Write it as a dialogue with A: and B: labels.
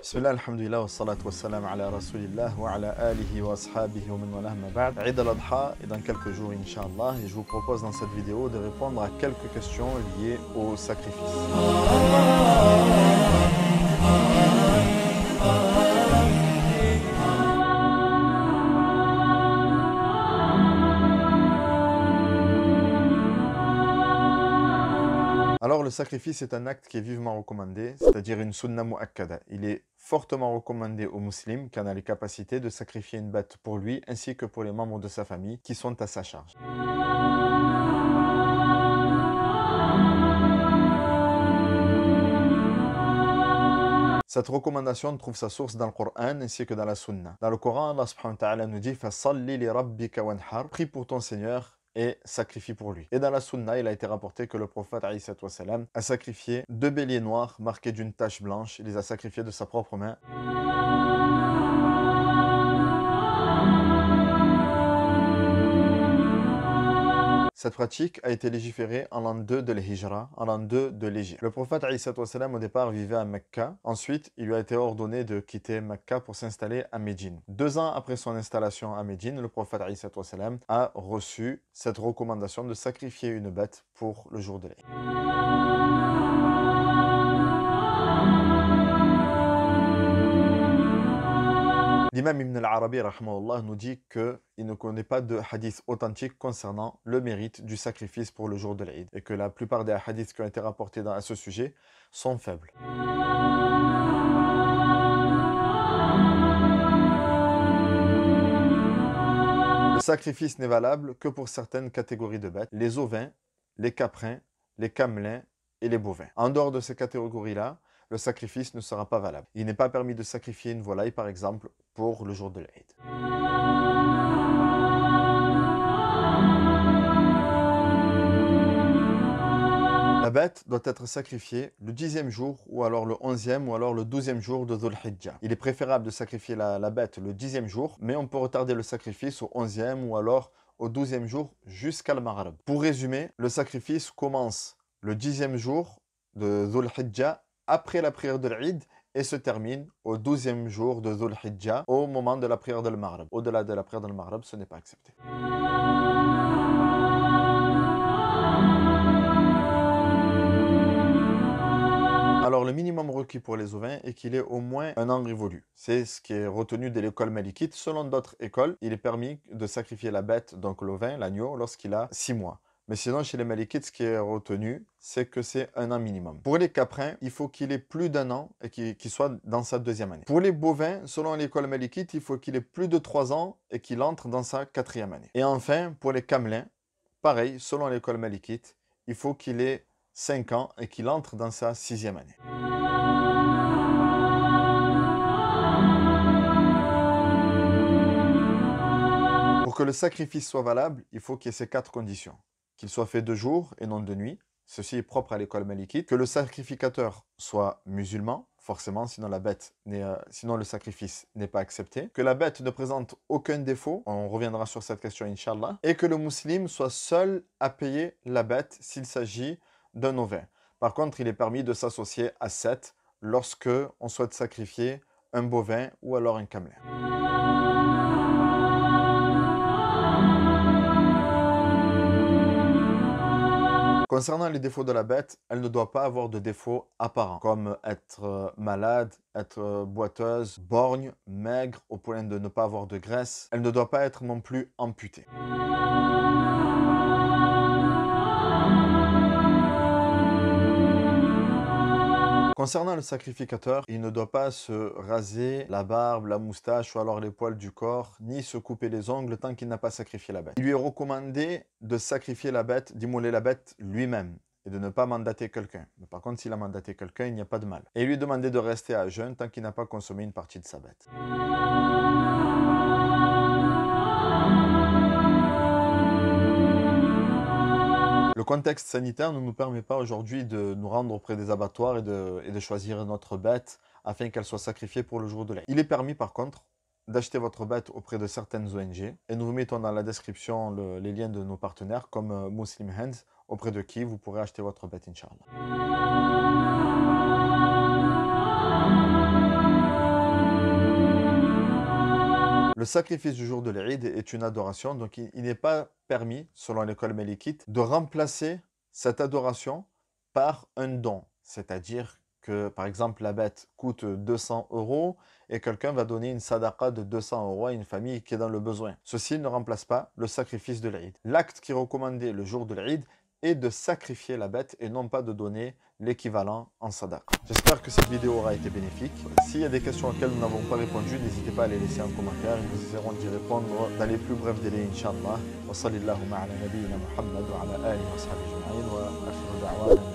A: Bismillah, alhamdulillah, wa salatu wa salam ala rasulillah wa ala alihi wa ashabihi wa man walah ma ba'd. Eid al-Adha est dans quelques jours, Inch'Allah, et je vous propose dans cette vidéo de répondre à quelques questions liées au sacrifice. Alors le sacrifice est un acte qui est vivement recommandé, c'est-à-dire une sunna mu'akkada. Il est fortement recommandé aux musulmans qui en a les capacités de sacrifier une bête pour lui ainsi que pour les membres de sa famille qui sont à sa charge. Cette recommandation trouve sa source dans le Coran ainsi que dans la sunna. Dans le Coran, Allah subhanahu wa ta'ala nous dit « Fasalli li rabbika wanhar » prie pour ton Seigneur et sacrifie pour lui. Et dans la sunna, il a été rapporté que le prophète a sacrifié 2 béliers noirs marqués d'une tache blanche. Il les a sacrifiés de sa propre main. Cette pratique a été légiférée en l'an 2 de l'Hijra, en l'an 2 de l'Égypte. Le prophète au départ vivait à Mecca. Ensuite, il lui a été ordonné de quitter Mecca pour s'installer à Médine. 2 ans après son installation à Médine, le prophète a reçu cette recommandation de sacrifier une bête pour le jour de l'Eid. L'imam Ibn al-Arabi nous dit qu'il ne connaît pas de hadith authentique concernant le mérite du sacrifice pour le jour de l'Eid et que la plupart des hadiths qui ont été rapportés à ce sujet sont faibles. Le sacrifice n'est valable que pour certaines catégories de bêtes, les ovins, les caprins, les camelins et les bovins. En dehors de ces catégories-là, le sacrifice ne sera pas valable. Il n'est pas permis de sacrifier une volaille, par exemple, pour le jour de l'Eid. La bête doit être sacrifiée le 10e jour, ou alors le 11e, ou alors le 12e jour de Dhul Hijjah. Il est préférable de sacrifier la bête le 10e jour, mais on peut retarder le sacrifice au 11e, ou alors au 12e jour jusqu'à le Maghrib. Pour résumer, le sacrifice commence le 10e jour de Dhul Hijjah, après la prière de l'Eid, et se termine au 12e jour de Dhul Hijjah, au moment de la prière de Maghrib. Au-delà de la prière de Maghrib, ce n'est pas accepté. Alors, le minimum requis pour les ovins est qu'il ait au moins un an révolu. C'est ce qui est retenu de l'école malikite. Selon d'autres écoles, il est permis de sacrifier la bête, donc l'ovin, l'agneau, lorsqu'il a 6 mois. Mais sinon, chez les malikites, ce qui est retenu, c'est que c'est un an minimum. Pour les caprins, il faut qu'il ait plus d'1 an et qu'il soit dans sa 2e année. Pour les bovins, selon l'école malikite, il faut qu'il ait plus de 3 ans et qu'il entre dans sa 4e année. Et enfin, pour les camelins, pareil, selon l'école malikite, il faut qu'il ait 5 ans et qu'il entre dans sa 6e année. Pour que le sacrifice soit valable, il faut qu'il y ait ces 4 conditions. Qu'il soit fait de jour et non de nuit. Ceci est propre à l'école malikite. Que le sacrificateur soit musulman, forcément, sinon le sacrifice n'est pas accepté. Que la bête ne présente aucun défaut, on reviendra sur cette question, Inch'Allah. Et que le musulman soit seul à payer la bête s'il s'agit d'un ovin. Par contre, il est permis de s'associer à 7 lorsque on souhaite sacrifier un bovin ou alors un camelin. Concernant les défauts de la bête, elle ne doit pas avoir de défauts apparents, comme être malade, être boiteuse, borgne, maigre, au point de ne pas avoir de graisse. Elle ne doit pas être non plus amputée. Concernant le sacrificateur, il ne doit pas se raser la barbe, la moustache ou alors les poils du corps, ni se couper les ongles tant qu'il n'a pas sacrifié la bête. Il lui est recommandé de sacrifier la bête, d'immoler la bête lui-même et de ne pas mandater quelqu'un. Mais par contre, s'il a mandaté quelqu'un, il n'y a pas de mal. Et il lui est demandé de rester à jeûne tant qu'il n'a pas consommé une partie de sa bête. Le contexte sanitaire ne nous permet pas aujourd'hui de nous rendre auprès des abattoirs et de choisir notre bête afin qu'elle soit sacrifiée pour le jour de l'Eid. Il est permis par contre d'acheter votre bête auprès de certaines ONG et nous vous mettons dans la description les liens de nos partenaires comme Muslim Hands auprès de qui vous pourrez acheter votre bête, Inch'Allah. Le sacrifice du jour de l'Eid est une adoration, donc il n'est pas permis, selon l'école malikite, de remplacer cette adoration par un don. C'est-à-dire que, par exemple, la bête coûte 200 € et quelqu'un va donner une sadaqa de 200 € à une famille qui est dans le besoin. Ceci ne remplace pas le sacrifice de l'Eid. L'acte qui est recommandé le jour de l'Eid est de sacrifier la bête et non pas de donner l'équivalent en sadaqa. J'espère que cette vidéo aura été bénéfique. S'il y a des questions auxquelles nous n'avons pas répondu, n'hésitez pas à les laisser en commentaire. Nous essaierons d'y répondre dans les plus brefs délais, Inch'Allah. Wa sallallahu ala nabiyyina Muhammad wa ala alihi wa sahbihi ajma'in wa akhiru da'wana.